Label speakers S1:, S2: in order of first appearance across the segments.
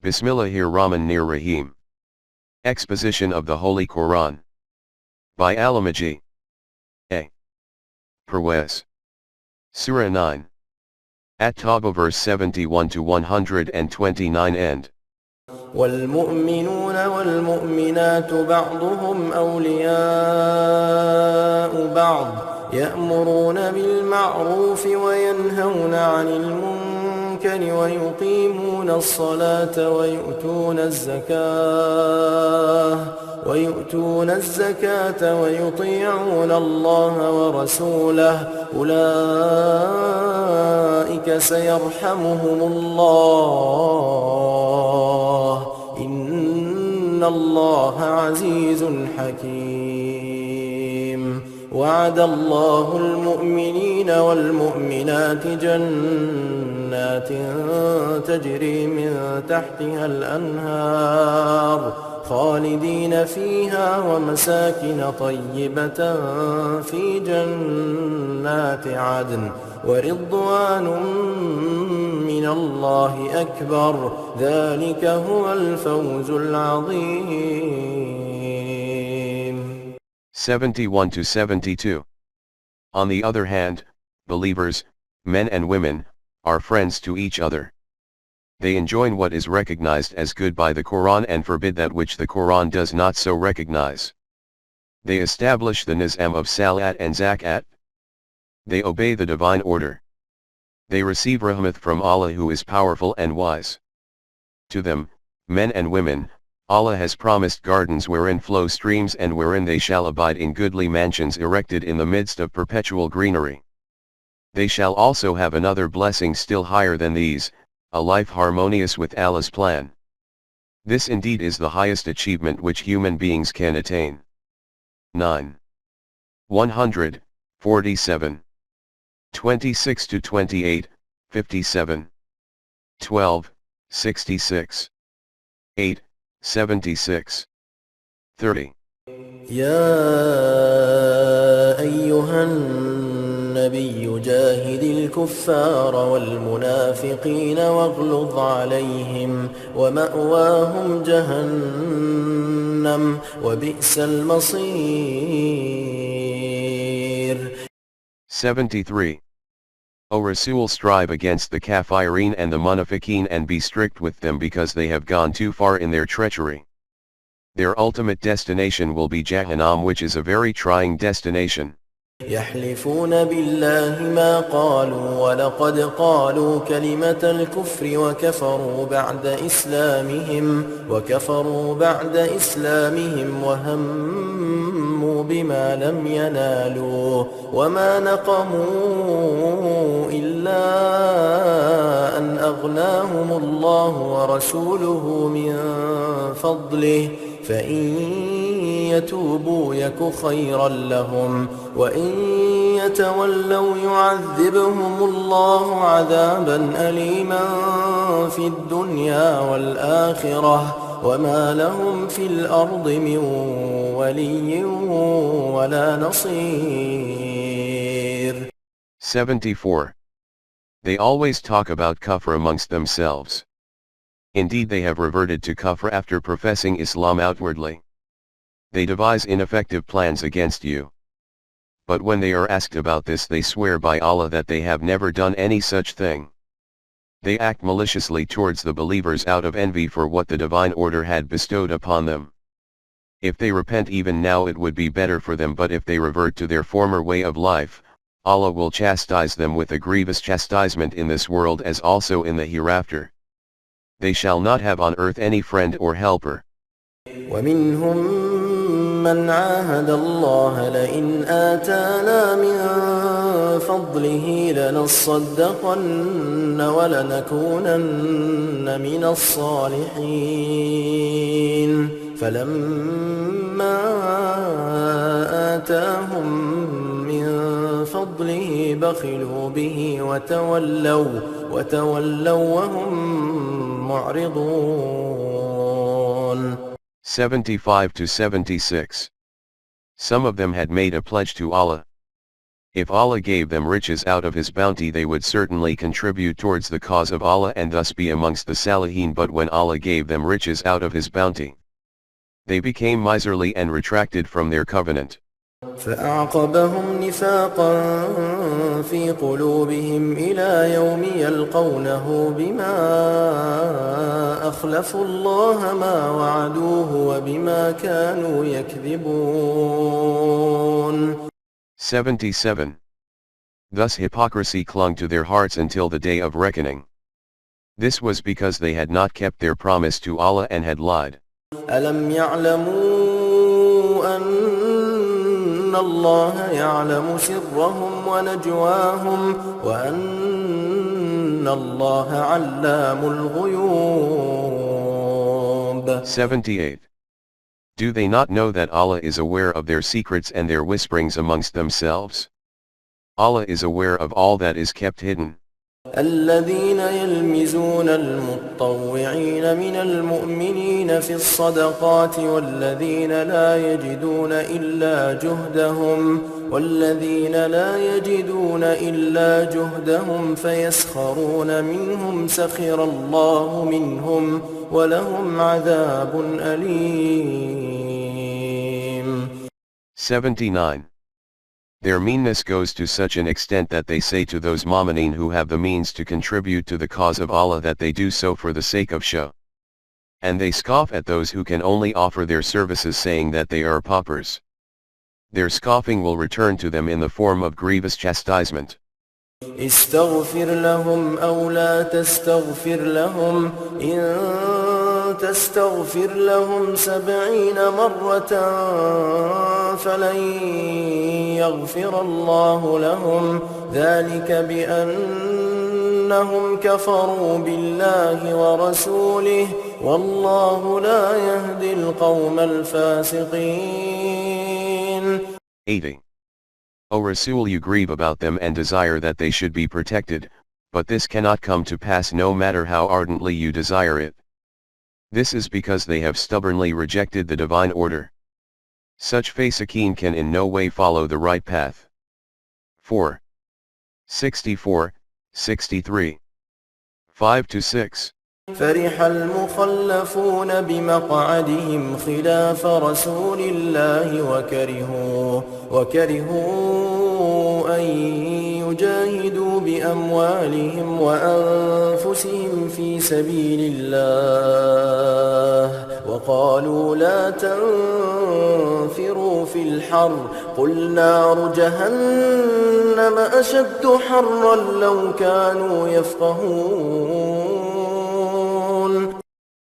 S1: Bismillahir-Rahmanir-Rahim. Exposition of the Holy Quran. By Allama G.A Parwez. Sura 9. At-Tawbah verse 71 to 129 end.
S2: والمؤمنون والمؤمنات بعضهم أولياء بعض يأمرون بالمعروف وينهون عن المنكر ويقيمون الصلاة ويؤتون الزكاة ويطيعون الله ورسوله أولئك سيرحمهم الله إن الله عزيز حكيم. وعد الله المؤمنين والمؤمنات جنات تجري من تحتها الأنهار خالدين فيها ومساكن طيبة في جنات عدن ورضوان من الله أكبر ذلك هو الفوز العظيم.
S1: 71 to 72. On the other hand, believers, men and women, are friends to each other. They enjoin what is recognized as good by the Quran and forbid that which the Quran does not so recognize. They establish the nizam of salat and zakat. They obey the divine order. They receive rahmat from Allah who is powerful and wise. To them, men and women, Allah has promised gardens wherein flow streams and wherein they shall abide in goodly mansions erected in the midst of perpetual greenery. They shall also have another blessing still higher than these, a life harmonious with Allah's plan. This indeed is the highest achievement which human beings can attain. 9. 147. 26 to 28, 57. 12, 66. 8, 76. 30.
S2: يا أيها النبي جاهد الكفار والمنافقين واغلظ عليهم ومأواهم جهنم وبئس المصير.
S1: 73. O Rasul, strive against the Kafirin and the Munafiqeen and be strict with them because they have gone too far in their treachery. Their ultimate destination will be Jahannam, which is a very trying destination.
S2: يحلفون بالله ما قالوا ولقد قالوا كلمة الكفر وكفروا بعد إسلامهم وهموا بما لم ينالوا وما نقموا إلا أن أغناهم الله ورسوله من فضله فإن يتوبوا يك خيرا لهم وإن يتولوا يعذبهم الله عذابا أليما في الدنيا والآخرة وما لهم في الأرض من ولي ولا نصير.
S1: 74. They always talk about kufr amongst themselves. Indeed, they have reverted to kufr after professing Islam outwardly. They devise ineffective plans against you. But when they are asked about this, they swear by Allah that they have never done any such thing. They act maliciously towards the believers out of envy for what the divine order had bestowed upon them. If they repent even now, it would be better for them, but if they revert to their former way of life, Allah will chastise them with a grievous chastisement in this world as also in the hereafter. They shall not have on earth any friend or helper.
S2: ومنهم من عاهد الله لئن آتانا من فضله لنصدقن ولنكونن من الصالحين فلما آتاهم من فضله بخلوا به وتولوا وهم معرضون.
S1: 75 to 76. Some of them had made a pledge to Allah. If Allah gave them riches out of His bounty, they would certainly contribute towards the cause of Allah and thus be amongst the Salihin. But when Allah gave them riches out of His bounty, they became miserly and retracted from their covenant.
S2: فأعقبهم نفاقا في قلوبهم إلى يوم يلقونه بما أخلفوا الله ما وعدوه وبما كانوا يكذبون.
S1: 77. Thus hypocrisy clung to their hearts until the day of reckoning. This was because they had not kept their promise to Allah and had lied.
S2: ألم يعلموا أن الله يعلم سرهم ونجواهم وأن الله علام الغيوب.
S1: 78. Do they not know that Allah is aware of their secrets and their whisperings amongst themselves? Allah is aware of all that is kept hidden.
S2: الذين يلمزون المطوعين من المؤمنين في الصدقات والذين لا يجدون إلا جهدهم فيسخرون منهم سخر الله منهم ولهم عذاب أليم.
S1: 79. Their meanness goes to such an extent that they say to those mu'mineen who have the means to contribute to the cause of Allah that they do so for the sake of show. And they scoff at those who can only offer their services, saying that they are paupers. Their scoffing will return to them in the form of grievous chastisement.
S2: استغفر لهم أو لا تستغفر لهم إن تستغفر لهم 70 مرة فلن يغفر الله لهم ذلك بأنهم كفروا بالله ورسوله والله لا يهدي القوم الفاسقين.
S1: 80. O Rasul, you grieve about them and desire that they should be protected, but this cannot come to pass no matter how ardently you desire it. This is because they have stubbornly rejected the divine order. Such fasiqeen can in no way follow the right path. 4. 64, 63. 5-6.
S2: فرح المخلفون بمقعدهم خلاف رسول الله وكرهوا أن يجاهدوا بأموالهم وأنفسهم في سبيل الله وقالوا لا تنفروا في الحر قل نار جهنم أشد حرا لو كانوا يفقهون.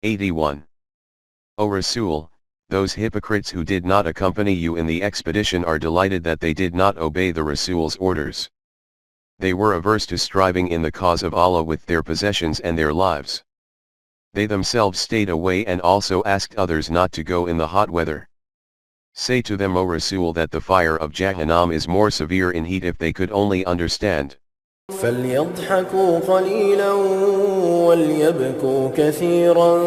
S1: 81. O Rasul, those hypocrites who did not accompany you in the expedition are delighted that they did not obey the Rasul's orders. They were averse to striving in the cause of Allah with their possessions and their lives. They themselves stayed away and also asked others not to go in the hot weather. Say to them, O Rasul, that the fire of Jahannam is more severe in heat if they could only understand.
S2: فليضحكوا قليلا وليبكوا كثيرا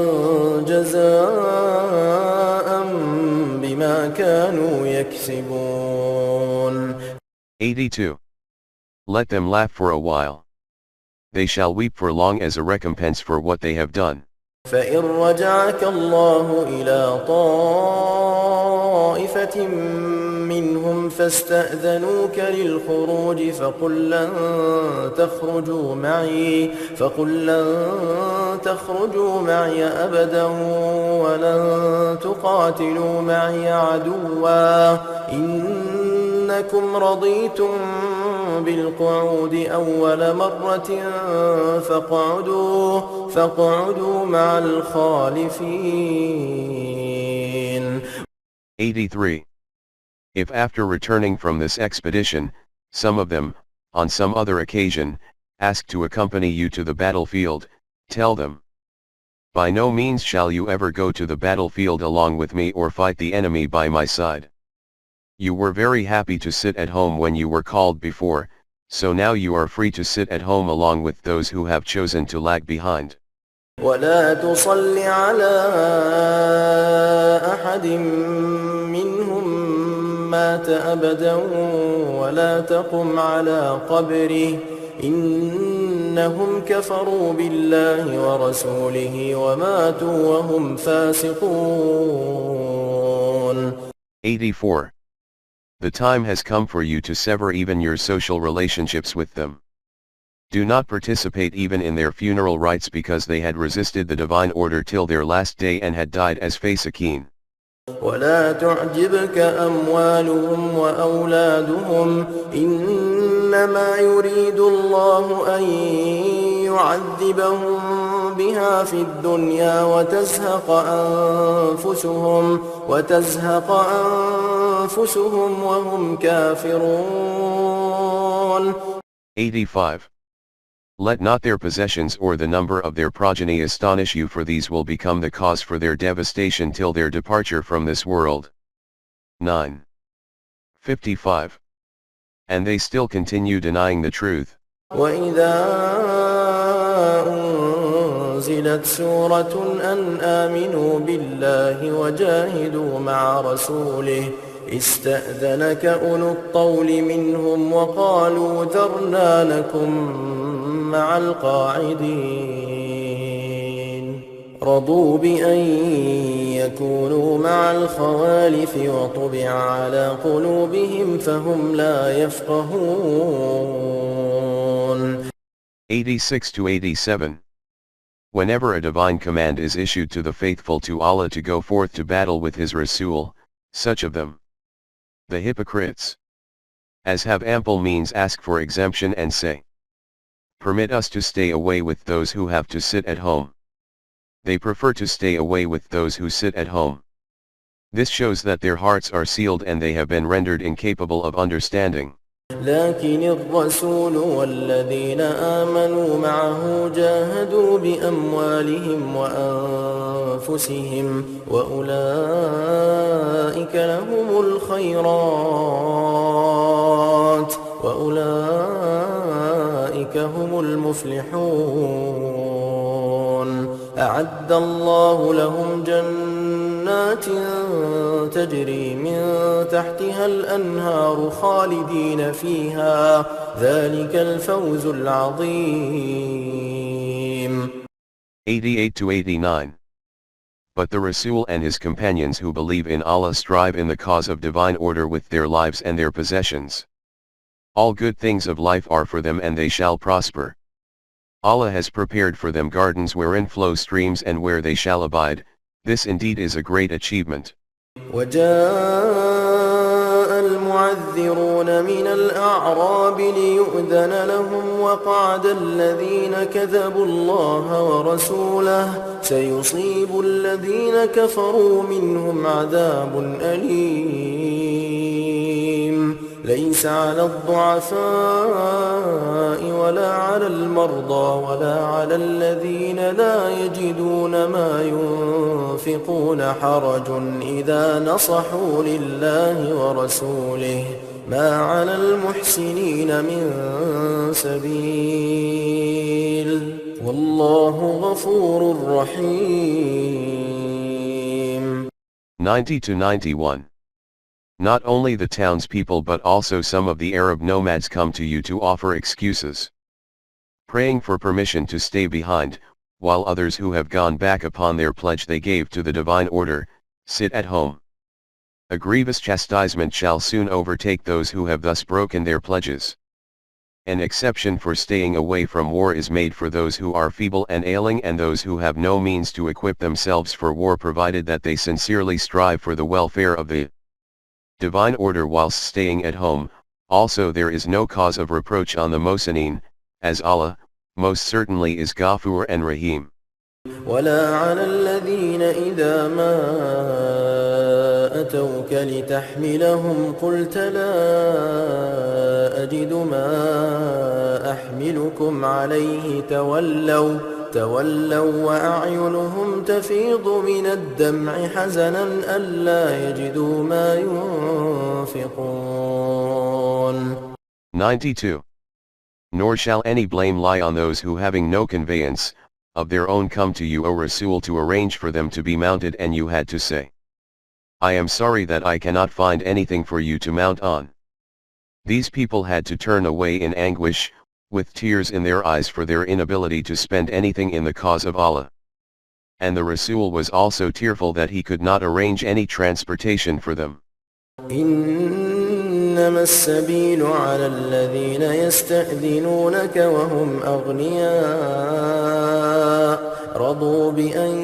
S2: جزاء بما كانوا يكسبون.
S1: 82. Let them laugh for a while. They shall weep for long as a recompense for what they have done.
S2: فإن رجعك الله إلى طائفة منهم فاستأذنوك للخروج فقل لن تخرجوا معي أبدا ولن تقاتلوا معي عدوا إنكم رضيتم بالقعود أول مرة فاقعدوا مع الخالفين.
S1: 83. If after returning from this expedition, some of them, on some other occasion, ask to accompany you to the battlefield, tell them, by no means shall you ever go to the battlefield along with me or fight the enemy by my side. You were very happy to sit at home when you were called before, so now you are free to sit at home along with those who have chosen to lag behind.
S2: ولا تصل على أحد منهم مات أبدا ولا تقم على قبره إنهم كفروا بالله ورسوله وماتوا وهم فاسقون.
S1: 84. The time has come for you to sever even your social relationships with them. Do not participate even in their funeral rites because they had resisted the divine order till their last day and had died as fasiqeen.
S2: ولا تعجبك أموالهم وأولادهم إنما يريد الله أن يعذبهم بها في الدنيا وتزهق أنفسهم وهم كافرون.
S1: 85. Let not their possessions or the number of their progeny astonish you, for these will become the cause for their devastation till their departure from this world. 9. 55. And they still continue denying the truth.
S2: وإذا أنزلت سورة أن آمنوا بالله وجاهدوا مع رسوله استأذنك أولو الطول منهم وقالوا ذرنا نكن مع القاعدين رضوا بأن يكونوا مع الخوالف وطبع على قلوبهم فهم لا يفقهون.
S1: 86-87. Whenever a divine command is issued to the faithful to Allah to go forth to battle with his Rasul, such of them, the hypocrites, as have ample means, ask for exemption and say, permit us to stay away with those who have to sit at home. They prefer to stay away with those who sit at home. This shows that their hearts are sealed and they have been rendered incapable of understanding.
S2: لكن الرسول والذين آمنوا معه جاهدوا بأموالهم وأنفسهم وأولئك لهم الخيرات وأولئك هم المفلحون. أعد الله لهم جنات تجري من تحتها الأنهار خالدين فيها ذلك الفوز العظيم.
S1: 88-89. But the Rasul and his companions who believe in Allah strive in the cause of divine order with their lives and their possessions. All good things of life are for them and they shall prosper. Allah has prepared for them gardens wherein flow streams and where they shall abide. This indeed is a great achievement.
S2: وجاء المعذرون من الأعراب ليؤذن لهم وقعد الذين كذبوا الله ورسوله سيصيب الذين كفروا منهم عذاب أليم. ليس على الضعفاء ولا على المرضى ولا على الذين لا يجدون ما ينفقون حرج إذا نصحوا لله ورسوله ما على المحسنين من سبيل والله غفور رحيم.
S1: 90-91. Not only the townspeople but also some of the Arab nomads come to you to offer excuses, praying for permission to stay behind, while others who have gone back upon their pledge they gave to the divine order, sit at home. A grievous chastisement shall soon overtake those who have thus broken their pledges. An exception for staying away from war is made for those who are feeble and ailing and those who have no means to equip themselves for war, provided that they sincerely strive for the welfare of the divine order whilst staying at home. Also there is no cause of reproach on the Mohsinin, as Allah, most certainly is Ghafur and Rahim.
S2: ولا على الذين إذا ما أتوك لتحملهم قلت لا أجد ما أحملكم عليه تولوا وأعينهم تفيض من الدمع حزنا ألا يجدوا ما ينفقون.
S1: 92. Nor shall any blame lie on those who, having no conveyance of their own, come to you, O Rasul, to arrange for them to be mounted, and you had to say, I am sorry that I cannot find anything for you to mount on. These people had to turn away in anguish, with tears in their eyes for their inability to spend anything in the cause of Allah. And the Rasul was also tearful that he could not arrange any transportation for them.
S2: إنما السبيل على الذين يستأذنونك وهم أغنياء رضوا بأن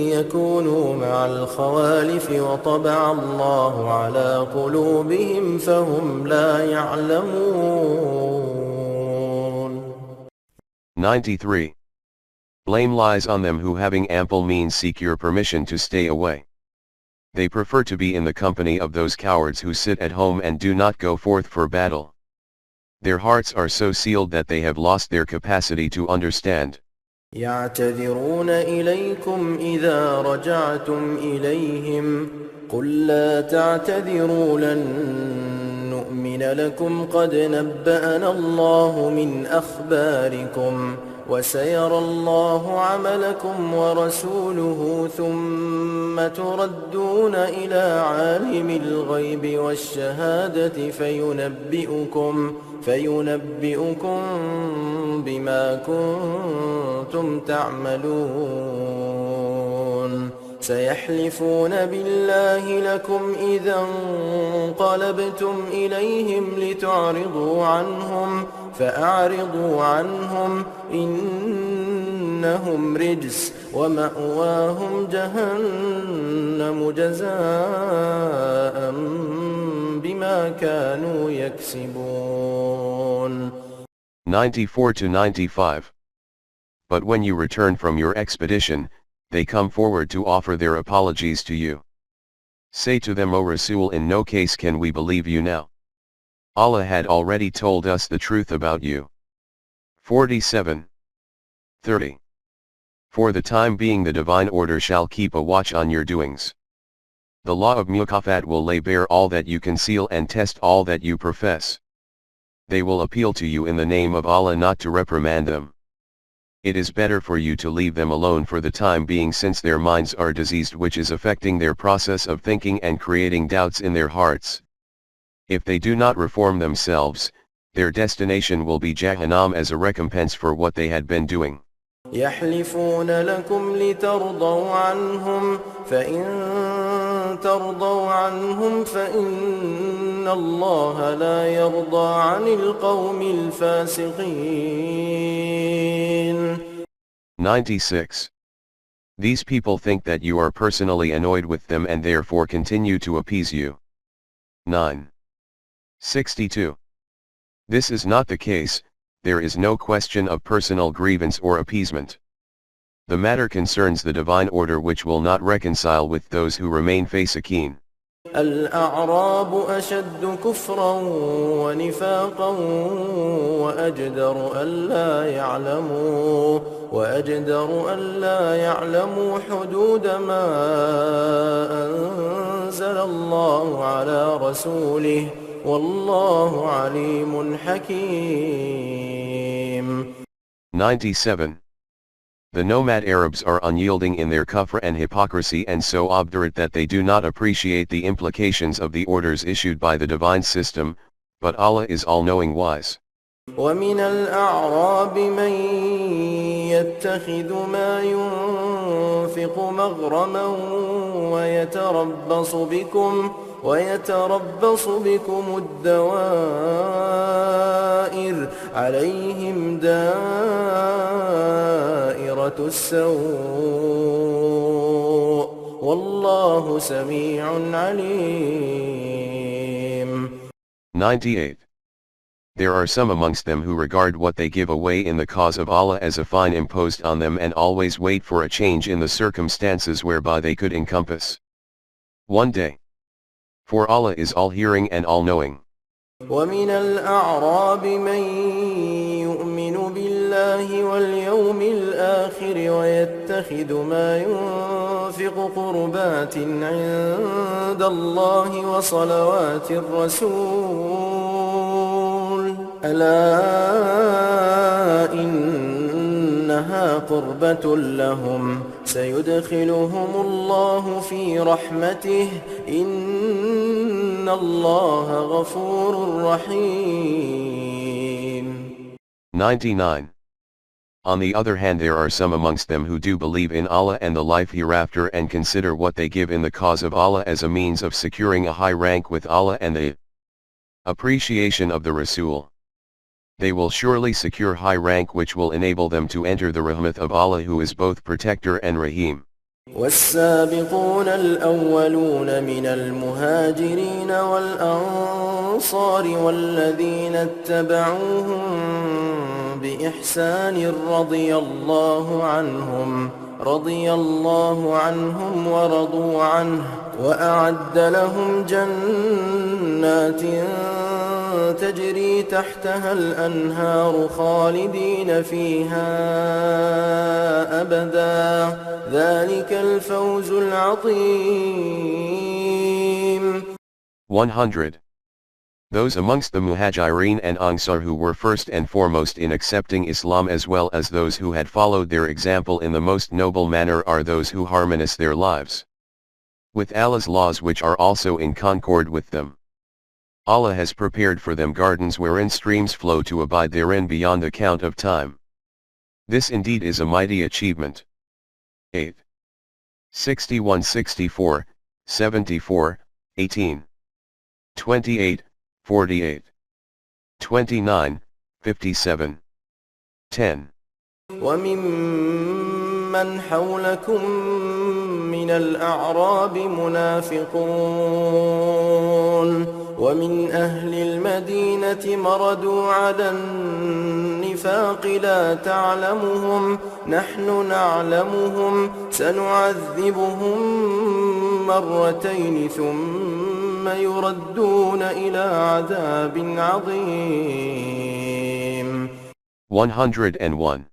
S2: يكونوا مع الخوالف وطبع الله على قلوبهم فهم لا يعلمون.
S1: 93. Blame lies on them who having ample means seek your permission to stay away. They prefer to be in the company of those cowards who sit at home and do not go forth for battle. Their hearts are so sealed that they have lost their capacity to understand.
S2: يعتذرون إليكم إذا رجعتم إليهم قل لا تعتذروا لن نؤمن لكم قد نبأنا الله من أخباركم وسيرى الله عملكم ورسوله ثم تردون إلى عالم الغيب والشهادة فينبئكم بما كنتم تعملون. سيحلفون بالله لكم إذا انقلبتم إليهم لتعرضوا عنهم فأعرضوا عنهم إنهم رجس ومأواهم جهنم جزاء بما كانوا يكسبون.
S1: 94-95. But when you return from your expedition, they come forward to offer their apologies to you. Say to them, O Rasul, in no case can we believe you now. Allah had already told us the truth about you. 47. 30. For the time being the divine order shall keep a watch on your doings. The law of Mukafat will lay bare all that you conceal and test all that you profess. They will appeal to you in the name of Allah not to reprimand them. It is better for you to leave them alone for the time being, since their minds are diseased, which is affecting their process of thinking and creating doubts in their hearts. If they do not reform themselves, their destination will be Jahannam as a recompense for what they had been doing.
S2: يحلفون لكم لترضوا عنهم فإن ترضوا عنهم فإن الله لا يرضى عن القوم الفاسقين.
S1: 96. These people think that you are personally annoyed with them and therefore continue to appease you. 9. 62. This is not the case. There is no question of personal grievance or appeasement. The matter concerns the divine order, which will not reconcile with those who remain fasiqeen.
S2: الأعراب أشد كفرا ونفاقا وأجدر ألا يعلموا حدود ما أنزل الله على رسوله والله عليم حكيم.
S1: 97. The nomad Arabs are unyielding in their kufr and hypocrisy, and so obdurate that they do not appreciate the implications of the orders issued by the divine system, but Allah is all-knowing wise.
S2: ومن الأعراب من يتخذ ما ينفق مغرما ويتربص بكم الدوائر عليهم دائرة السوء والله سميع عليم.
S1: 98. There are some amongst them who regard what they give away in the cause of Allah as a fine imposed on them, and always wait for a change in the circumstances whereby they could encompass one day. For Allah is all-hearing and all-knowing.
S2: ومن الأعراب من يؤمن بالله واليوم الآخر ويتخذ ما ينفق قربات عند الله وصلوات الرسول ألا إن إنها قربة لهم سيدخلهم الله في رحمته إن الله غفور رحيم.
S1: 99. On the other hand, there are some amongst them who do believe in Allah and the life hereafter and consider what they give in the cause of Allah as a means of securing a high rank with Allah and the appreciation of the Rasul. They will surely secure high rank which will enable them to enter the rahmat of Allah who is both protector and rahim.
S2: والسابقون الأولون من المهاجرين والأنصار والذين اتبعوهم بإحسان رضي الله عنهم ورضوا عنه وأعد لهم جنات تجري تحتها الأنهار خالدين فيها أبدا ذلك الفوز العظيم.
S1: 100. Those amongst the Muhajirin and Ansar who were first and foremost in accepting Islam as well as those who had followed their example in the most noble manner are those who harmonize their lives with Allah's laws which are also in concord with them. Allah has prepared for them gardens wherein streams flow to abide therein beyond the count of time. This indeed is a mighty achievement. 8. 61, 64, 74, 18. 28, 48. 29, 57. 10.
S2: وممن حولكم من الأعراب منافقون ومن أهل المدينة مردوا على النفاق لا تعلمهم نحن نعلمهم سنعذبهم مرتين ثم يردون إلى عذاب عظيم.
S1: 101.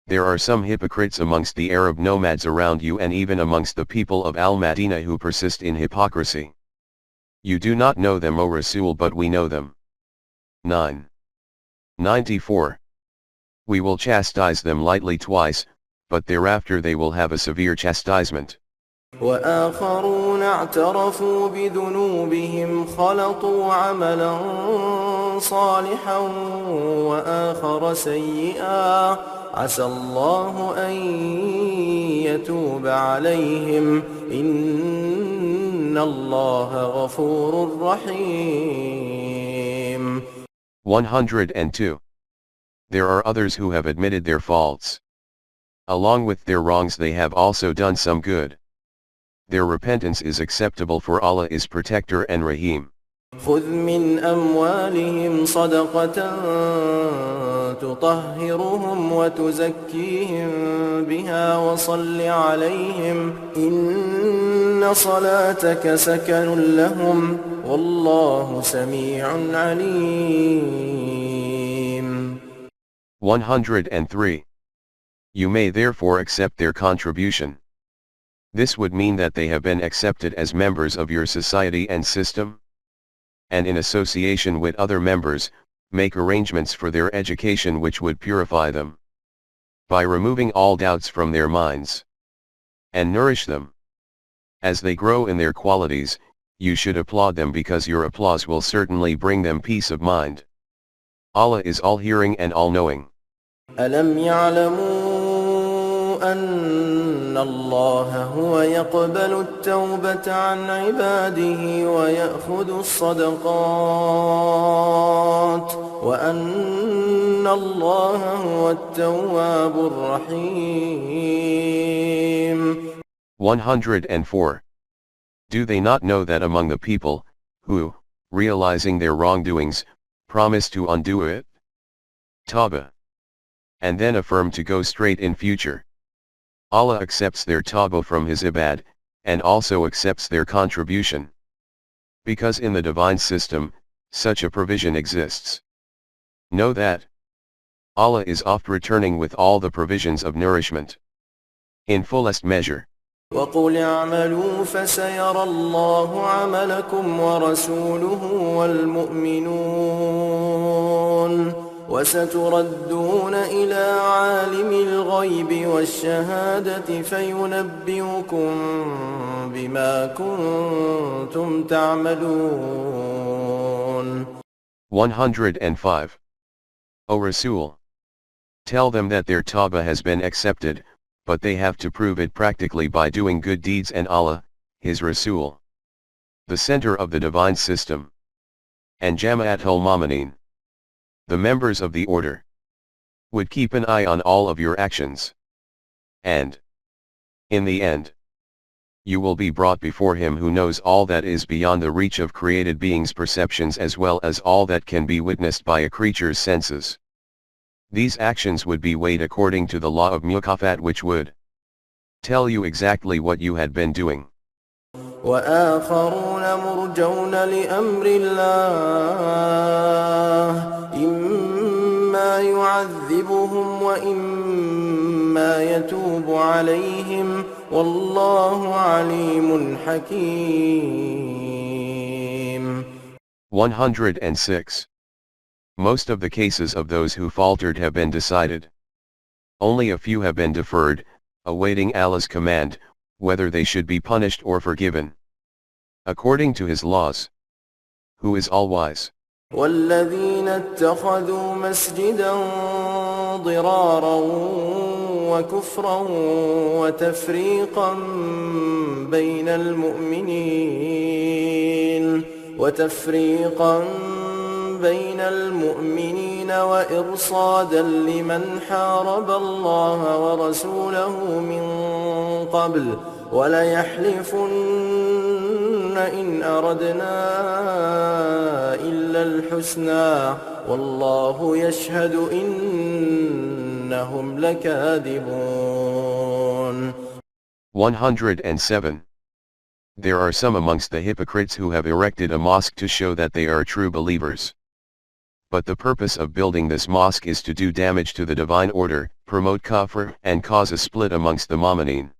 S1: There are some hypocrites amongst the Arab nomads around you and even amongst the people of Al-Madinah who persist in hypocrisy. You do not know them, O Rasul, but we know them. 9. 94. We will chastise them lightly twice, but thereafter they will have a severe chastisement.
S2: وآخرون اعترفوا بذنوبهم خلطوا عملا صالحا وآخر سيئا عسى الله أن يتوب عليهم إن الله غفور رحيم.
S1: 102. There are others who have admitted their faults. Along with their wrongs they have also done some good. Their repentance is acceptable, for Allah is protector and rahim.
S2: خذ من أموالهم صدقة تطهرهم وتزكيهم بها وصل عليهم إن صلاتك سكن لهم والله سميع عليم.
S1: 103. You may therefore accept their contribution. This would mean that they have been accepted as members of your society and system, and in association with other members, make arrangements for their education which would purify them, by removing all doubts from their minds, and nourish them. As they grow in their qualities, you should applaud them because your applause will certainly bring them peace of mind. Allah is all-hearing and all-knowing.
S2: ألم يعلموا أن الله هو يقبل التوبة عن عباده ويأخذ الصدقات وأن الله هو التواب الرحيم.
S1: 104. Do they not know that among the people, who, realizing their wrongdoings, promise to undo it? Tawbah. And then affirm to go straight in future. Allah accepts their tawbah from His ibad, and also accepts their contribution. Because in the divine system, such a provision exists. Know that Allah is oft returning with all the provisions of nourishment, in fullest measure.
S2: وقل اعملوا فسيرى الله عملكم ورسوله والمؤمنون وستردون إلى عالم الغيب والشهادة فينبئكم بما كنتم تعملون.
S1: 105. O Rasul, tell them that their tawbah has been accepted, but they have to prove it practically by doing good deeds, and Allah, His Rasul, the center of the divine system, and Jama'atul Mu'minin, the members of the order, would keep an eye on all of your actions. And, in the end, you will be brought before Him who knows all that is beyond the reach of created beings' perceptions as well as all that can be witnessed by a creature's senses. These actions would be weighed according to the law of Mukafat, which would tell you exactly what you had been doing.
S2: وآخرون مرجون لأمر الله إما يعذبهم وإما يتوب عليهم والله عليم حكيم.
S1: 106. Most of the cases of those who faltered have been decided. Only a few have been deferred, awaiting Allah's command, whether they should be punished or forgiven, according to His laws, who is all-wise.
S2: والذين اتخذوا مسجدا ضرارا وكفرا وتفريقا بين المؤمنين وإرصادا لمن حارب الله ورسوله من قبل وليحلفن إن أردنا إلا الحسنى والله يشهد إنهم لكاذبون.
S1: 107. There are some amongst the hypocrites who have erected a mosque to show that they are true believers. But the purpose of building this mosque is to do damage to the divine order, promote kufr, and cause a split amongst the mu'mineen.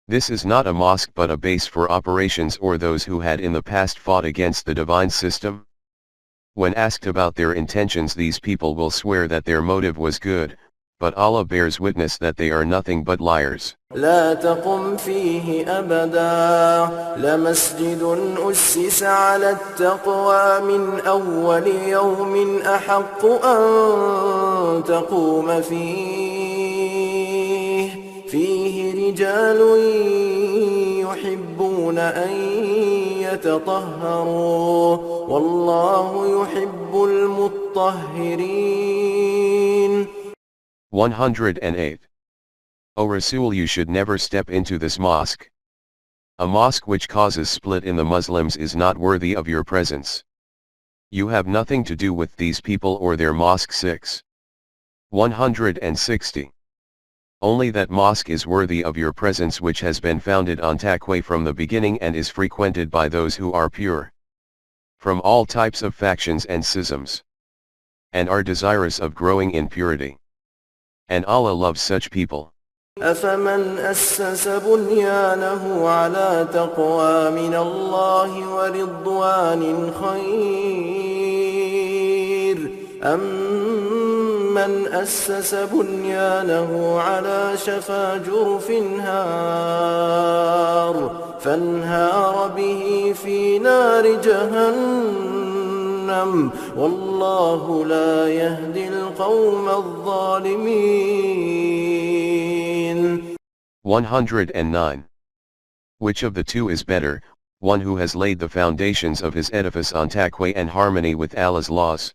S1: This is not a mosque but a base for operations or those who had in the past fought against the divine system. When asked about their intentions, these people will swear that their motive was good, but Allah bears witness that they are nothing but liars.
S2: لا تقم فيه أبدا لمسجد أسس على التقوى من أول يوم أحق أن تقوم فيه رجال يحبون أن يتطهروا والله يحب المطهرين.
S1: 108. O Rasul, you should never step into this mosque. A mosque which causes split in the Muslims is not worthy of your presence. You have nothing to do with these people or their mosque. 6. 160. Only that mosque is worthy of your presence which has been founded on taqwa from the beginning and is frequented by those who are pure from all types of factions and schisms, and are desirous of growing in purity. And Allah loves such people.
S2: أفمن أسس بنيانه على تقوى من الله ورضوان خير أم من أسس بنيانه على شفا جرف هار فانهار به في نار جهنم والله لا يهدي القوم الظالمين.
S1: 109. Which of the two is better, one who has laid the foundations of his edifice on taqwa and harmony with Allah's laws,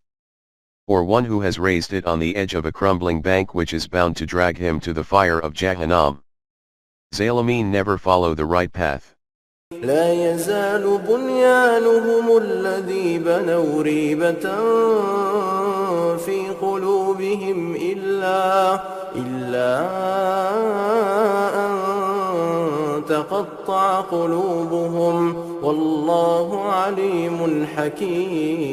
S1: or one who has raised it on the edge of a crumbling bank which is bound to drag him to the fire of Jahannam? Zalimeen never follow the right path.
S2: لا يزال بنيانهم الذي بنوا ريبة في قلوبهم إلا أن تقطع قلوبهم والله عليم حكيم.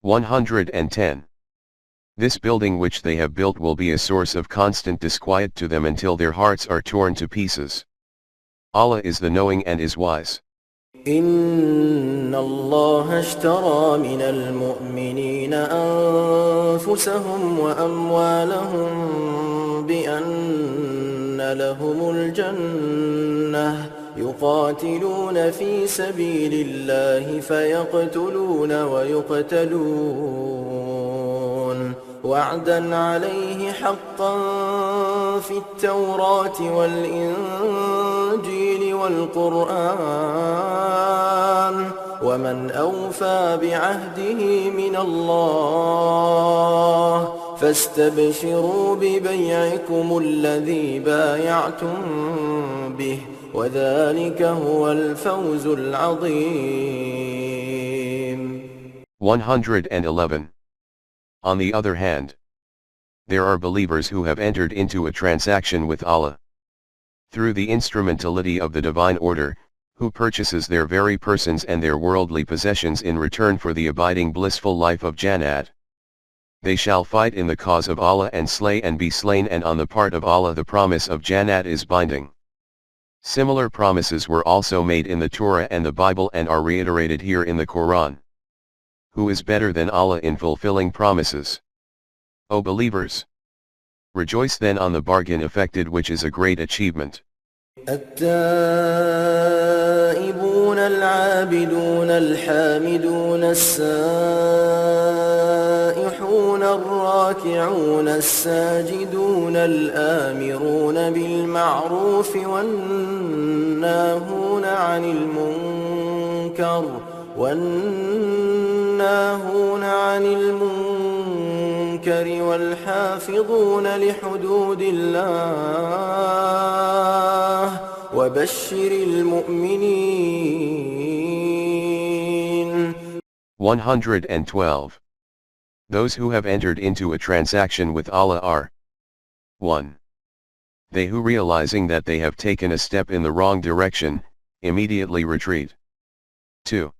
S1: 110. This building which they have built will be a source of constant disquiet to them until their hearts are torn to pieces. Allah is the knowing and is wise.
S2: إن الله اشترى من المؤمنين أنفسهم وأموالهم بأن لهم الجنة يقاتلون في سبيل الله فيقتلون ويقتلون وعدا عليه حقا في التوراة والإنجيل والقرآن ومن أوفى بعهده من الله فاستبشروا ببيعكم الذي بايعتم به وذلك هو الفوز العظيم.
S1: 111. On the other hand, there are believers who have entered into a transaction with Allah through the instrumentality of the divine order, who purchases their very persons and their worldly possessions in return for the abiding blissful life of Jannat. They shall fight in the cause of Allah and slay and be slain, and on the part of Allah the promise of Jannat is binding. Similar promises were also made in the Torah and the Bible and are reiterated here in the Quran. Who is better than Allah in fulfilling promises? O believers! Rejoice then on the bargain effected, which is a great achievement.
S2: التائبون العابدون الحامدون السائحون الراكعون الساجدون الآمرون بالمعروف والناهون عن المنكر والحافظون لحدود الله وبشر المؤمنين.
S1: 112. Those who have entered into a transaction with Allah are 1. They who, realizing that they have taken a step in the wrong direction, immediately retreat. 2.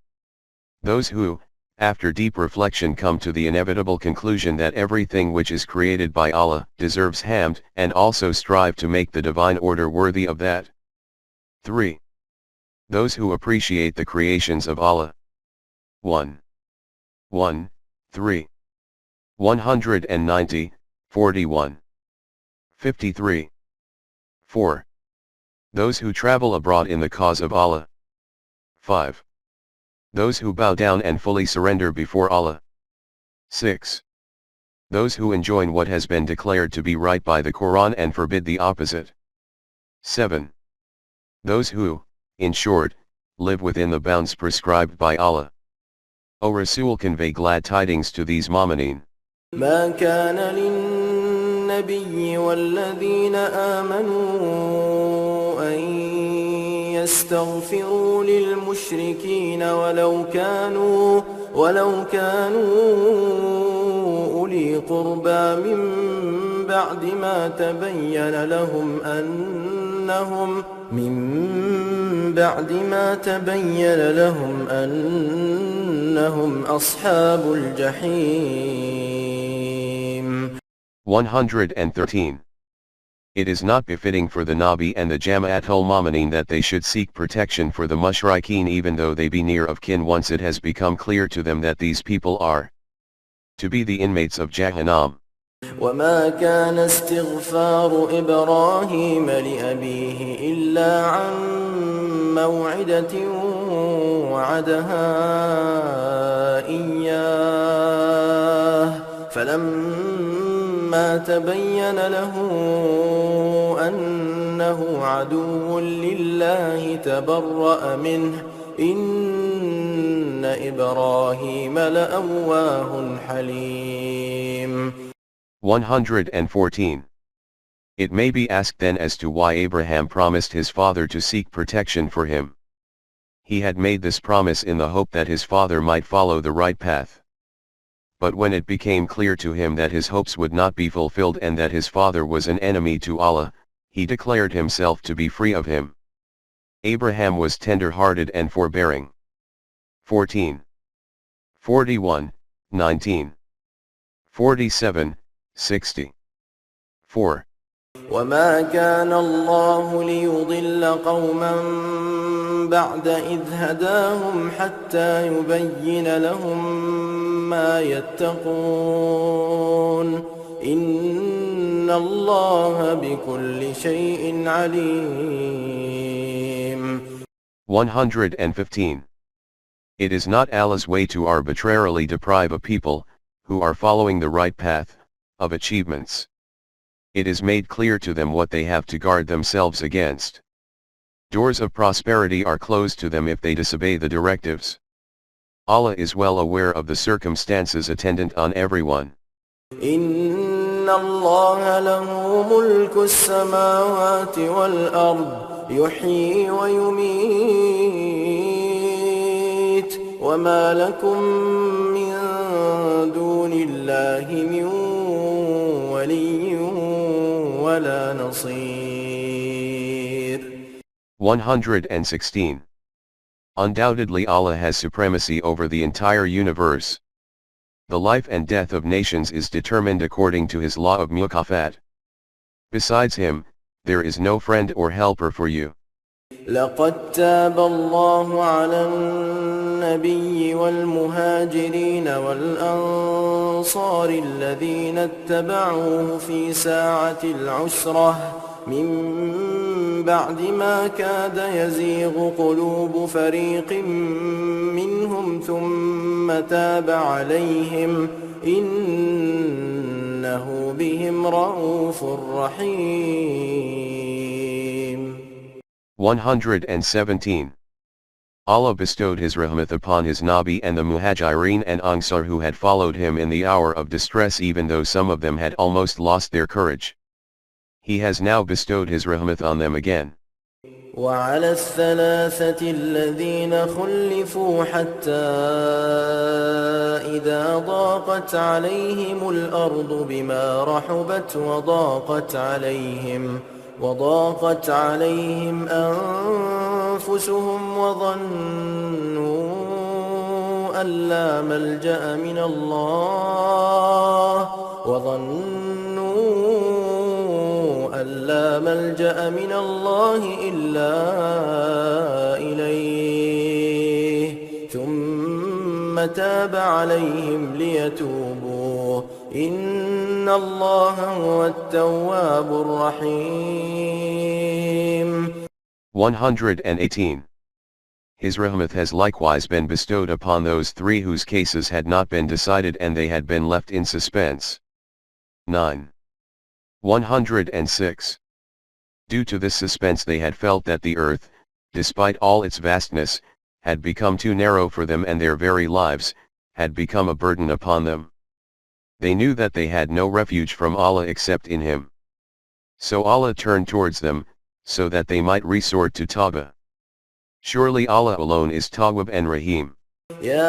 S1: Those who, after deep reflection, come to the inevitable conclusion that everything which is created by Allah deserves hamd, and also strive to make the divine order worthy of that. 3. Those who appreciate the creations of Allah. 1. 3. 190, 41. 53. 4. Those who travel abroad in the cause of Allah. 5. Those who bow down and fully surrender before Allah. 6. Those who enjoin what has been declared to be right by the Quran and forbid the opposite. 7. Those who, in short, live within the bounds prescribed by Allah. O Rasul, convey glad tidings to these mu'mineen.
S2: ما كان للنبي والذين آمنوا أن يستغفروا للمشركين ولو كانوا أولي قربى من بعد ما تبين لهم أنهم أصحاب الجحيم.
S1: 113. It is not befitting for the Nabi and the Jama'atul Mu'mineen that they should seek protection for the Mushrikeen, even though they be near of kin, once it has become clear to them that these people are to be the inmates of Jahannam.
S2: وما كان استغفار إبراهيم لأبيه إلا عن موعدة وعدها إياه فلما تبين له أنه عدو لله تبرأ منه إن إبراهيم لأواه حليم.
S1: 114. It may be asked then as to why Abraham promised his father to seek protection for him. He had made this promise in the hope that his father might follow the right path. But when it became clear to him that his hopes would not be fulfilled and that his father was an enemy to Allah, he declared himself to be free of him. Abraham was tender-hearted and forbearing. 14. 41, 19. 47, 60. 4.
S2: وما كان الله ليضل قوما بعد إذ هداهم حتى يبين لهم ما يتقون إن الله بكل شيء عليم.
S1: 115. It is not Allah's way to arbitrarily deprive a people, who are following the right path, of achievements. It is made clear to them what they have to guard themselves against. Doors of prosperity are closed to them if they disobey the directives. Allah is well aware of the circumstances attendant on everyone.
S2: إن الله له ملك السماوات والأرض يحيي ويميت وما لكم من دون الله من ولي ولا نصير.
S1: 116. Undoubtedly Allah has supremacy over the entire universe. The life and death of nations is determined according to his law of mukafat. Besides him, there is no friend or helper for you.
S2: لقد تاب الله على النبي والمهاجرين والأنصار الذين اتبعوه في ساعة العسرة من بعد ما كاد يزيغ قلوب فريق منهم ثم تاب عليهم إنه بهم رءوف رحيم.
S1: 117. Allah bestowed his rahmat upon his Nabi and the Muhajirin and Ansar who had followed him in the hour of distress, even though some of them had almost lost their courage. He has now bestowed his rahmat on them again.
S2: وعلى الثلاثة الذين خلفوا حتى إذا ضاقت عليهم الأرض بما رحبت وضاقت عليهم أنفسهم وظنوا أن لا ملجأ من الله إلا إليه ثم تاب عليهم ليتوبوا إن الله هو التواب الرحيم.
S1: 118. His rahmat has likewise been bestowed upon those three whose cases had not been decided and they had been left in suspense. 9. 106. Due to this suspense they had felt that the earth, despite all its vastness, had become too narrow for them and their very lives, had become a burden upon them. They knew that they had no refuge from Allah except in Him. So Allah turned towards them, so that they might resort to Tawbah. Surely Allah alone is Tawwab and Rahim.
S2: يا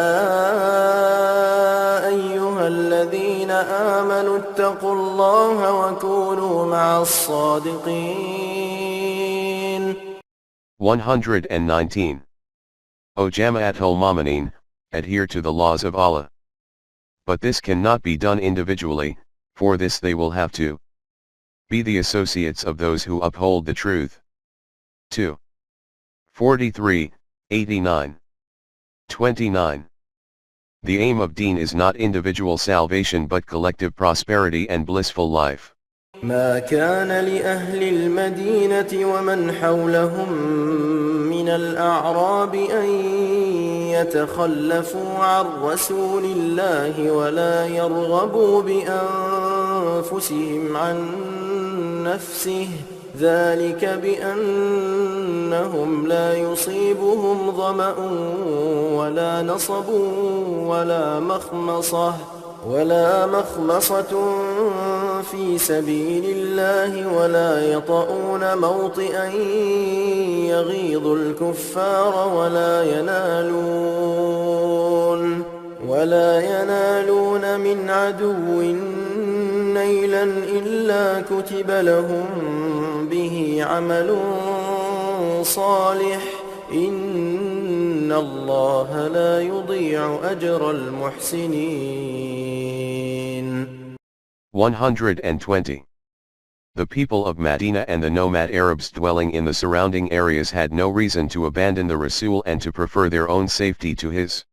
S2: أيها الذين آمنوا اتقوا الله وكونوا مع الصادقين.
S1: 119. O Jama'atul Mu'minin, adhere to the laws of Allah. But this cannot be done individually, for this they will have to be the associates of those who uphold the truth. 2. 43, 89. 29. The aim of Deen is not individual salvation but collective prosperity and blissful life.
S2: ما كان لأهل المدينة ومن حولهم من الأعراب أن يتخلفوا عن رسول الله ولا يرغبوا بأنفسهم عن نفسه ذلك بأنهم لا يصيبهم ظمأ ولا نصب ولا مخمصة في سبيل الله ولا يطؤون موطئا يغيظ الكفار ولا ينالون من عدو نيلا إلا كتب لهم به عمل صالح إن الله لا يضيع أجر المحسنين.
S1: 120. The people of Medina and the nomad Arabs dwelling in the surrounding areas had no reason to abandon the Rasul and to prefer their own safety to his.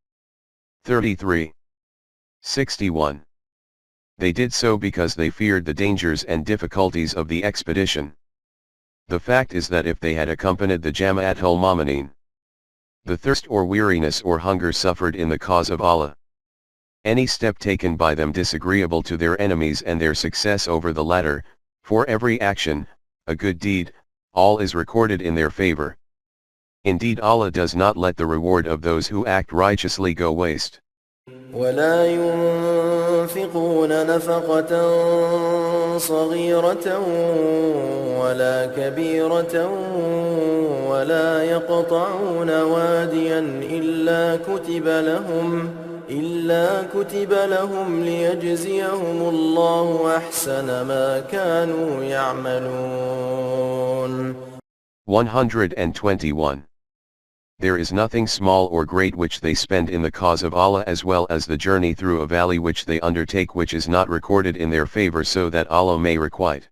S1: 33. 61. They did so because they feared the dangers and difficulties of the expedition. The fact is that if they had accompanied the Jama'atul Mu'minin, the thirst or weariness or hunger suffered in the cause of Allah, any step taken by them disagreeable to their enemies and their success over the latter, for every action, a good deed, all is recorded in their favor. Indeed, Allah does not let the reward of those who act righteously go waste.
S2: ولا ينفقون نفقة صغيرة ولا كبيرة ولا يقطعون واديا إلا كتب لهم ليجزيهم الله أحسن ما كانوا يعملون.
S1: 121. There is nothing small or great which they spend in the cause of Allah, as well as the journey through a valley which they undertake, which is not recorded in their favor, so that Allah may requite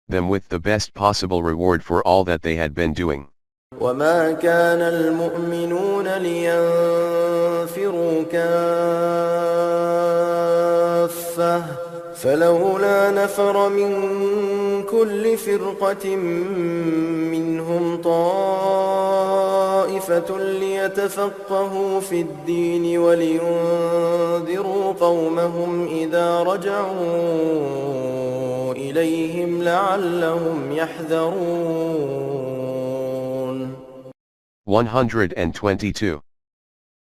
S1: them with the best possible reward for all that they had been doing.
S2: وما كان المؤمنون لينفروا كافة فلولا نفر من كل فرقة منهم طائفة ليتفقهوا في الدين ولينذروا قومهم إذا رجعوا إليهم لعلهم يحذرون.
S1: 122.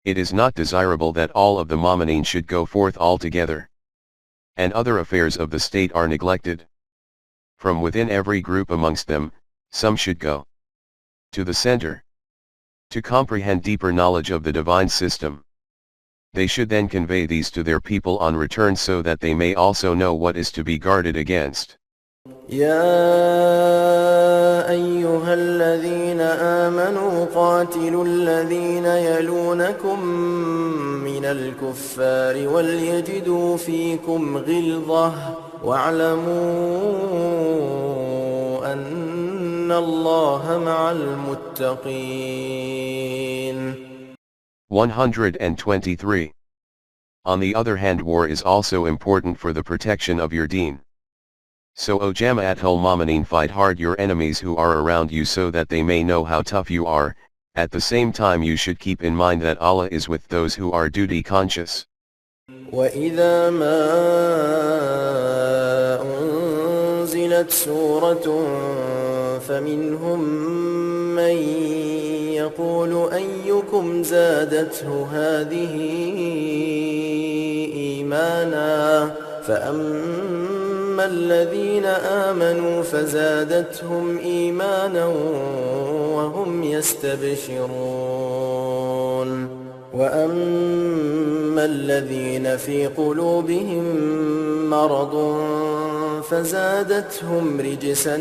S1: It is not desirable that all of the Mu'mineen should go forth altogether, and other affairs of the state are neglected. From within every group amongst them, some should go to the center, to comprehend deeper knowledge of the divine system. They should then convey these to their people on return, so that they may also know what is to be guarded against.
S2: يا أيها الذين آمنوا قاتلوا الذين يلونكم من الكفار وليجدوا فيكم غلظة واعلموا أن الله مع المتقين.
S1: 123. On the other hand, war is also important for the protection of your deen. So, O Jama'atul Mu'minin, fight hard your enemies who are around you, so that they may know how tough you are. At the same time, you should keep in mind that Allah is with those who are duty conscious.
S2: وَإِذَا مَا أُنزِلَتْ سُورَةٌ فَمِنْهُمْ مَنْ يَقُولُ أَيُّكُمْ زَادَتْهُ هَذِهِ إِيمَانًا فَأَمَّا الَّذِينَ آمَنُوا فَزَادَتْهُمْ إِيمَانًا وَهُمْ يَسْتَبْشِرُونَ. وَأَمَّا الَّذِينَ فِي قُلُوبِهِم مَّرَضٌ فَزَادَتْهُمْ رِجْسًا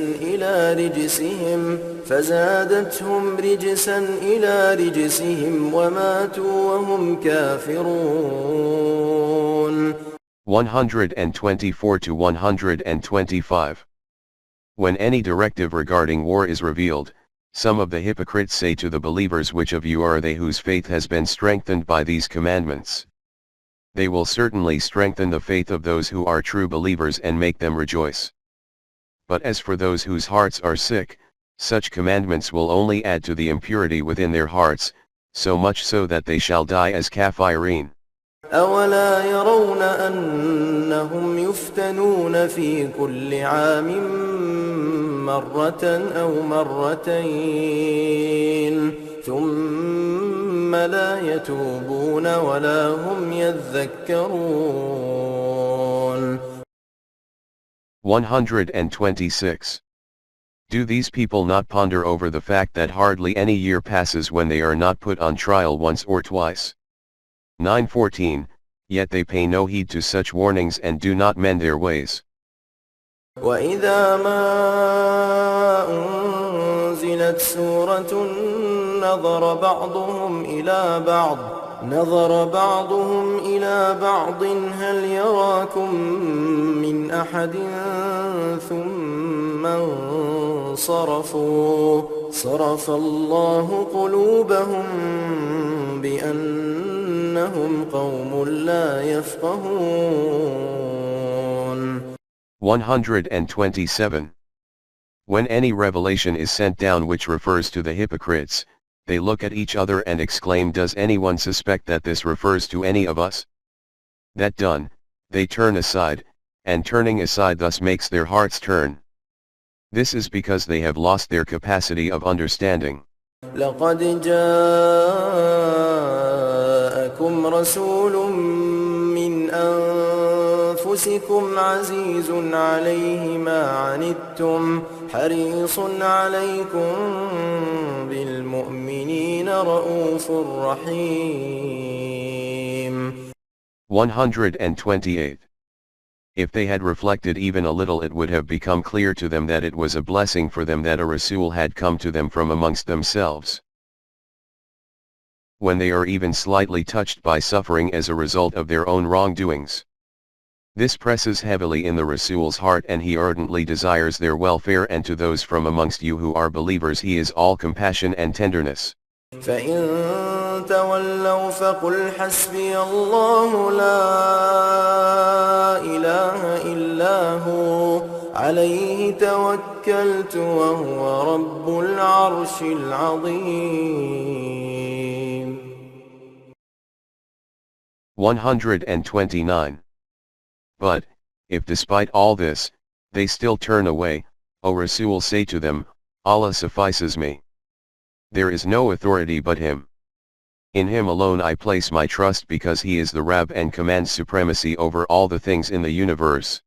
S2: إِلَى رِجْسِهِمْ وَمَاتُوا وَهُمْ كَافِرُونَ.
S1: 124 to 125. When any directive regarding war is revealed, some of the hypocrites say to the believers, which of you are they whose faith has been strengthened by these commandments? They will certainly strengthen the faith of those who are true believers and make them rejoice. But as for those whose hearts are sick, such commandments will only add to the impurity within their hearts, so much so that they shall die as kafirin.
S2: أَوَلَا يَرَوْنَ أَنَّهُمْ يُفْتَنُونَ فِي كُلِّ عَامٍ مَرَّةً أَوْ مَرَّتَيْنِ ثُمَّ لَا يَتُوبُونَ وَلَا هُمْ يَذَّكَّرُونَ.
S1: 126. Do these people not ponder over the fact that hardly any year passes when they are not put on trial once or twice? 9:14, yet they pay no heed to such warnings and do not mend their ways.
S2: وَإِذَا مَا أُنزِلَتْ سُورَةٌ نَظَرَ بَعْضُهُمْ إِلَى بَعْضٍ هَلْ يَرَاكُمْ مِنْ أَحَدٍ ثُمَّ أن صرفوا صرف الله قلوبهم بأنهم قوم لا يفقهون.
S1: 127. When any revelation is sent down which refers to the hypocrites, they look at each other and exclaim, does anyone suspect that this refers to any of us? That done, they turn aside, and turning aside thus makes their hearts turn. This is because they have lost their capacity of understanding.
S2: لقد جاءكم رسول من أنفسكم عزيز عليه ما عنتم حريص عليكم بالمؤمنين رؤوف رحيم.
S1: 128. If they had reflected even a little, it would have become clear to them that it was a blessing for them that a Rasul had come to them from amongst themselves. When they are even slightly touched by suffering as a result of their own wrongdoings, this presses heavily in the Rasul's heart, and he ardently desires their welfare, and to those from amongst you who are believers he is all compassion and tenderness.
S2: فإن تولوا فقل حسبي الله لا إله إلا هو عليه توكلت وهو رب العرش العظيم.
S1: 129. But, if despite all this, they still turn away, O Rasul, say to them, Allah suffices me. There is no authority but Him. In Him alone I place my trust, because He is the Rabb and commands supremacy over all the things in the universe.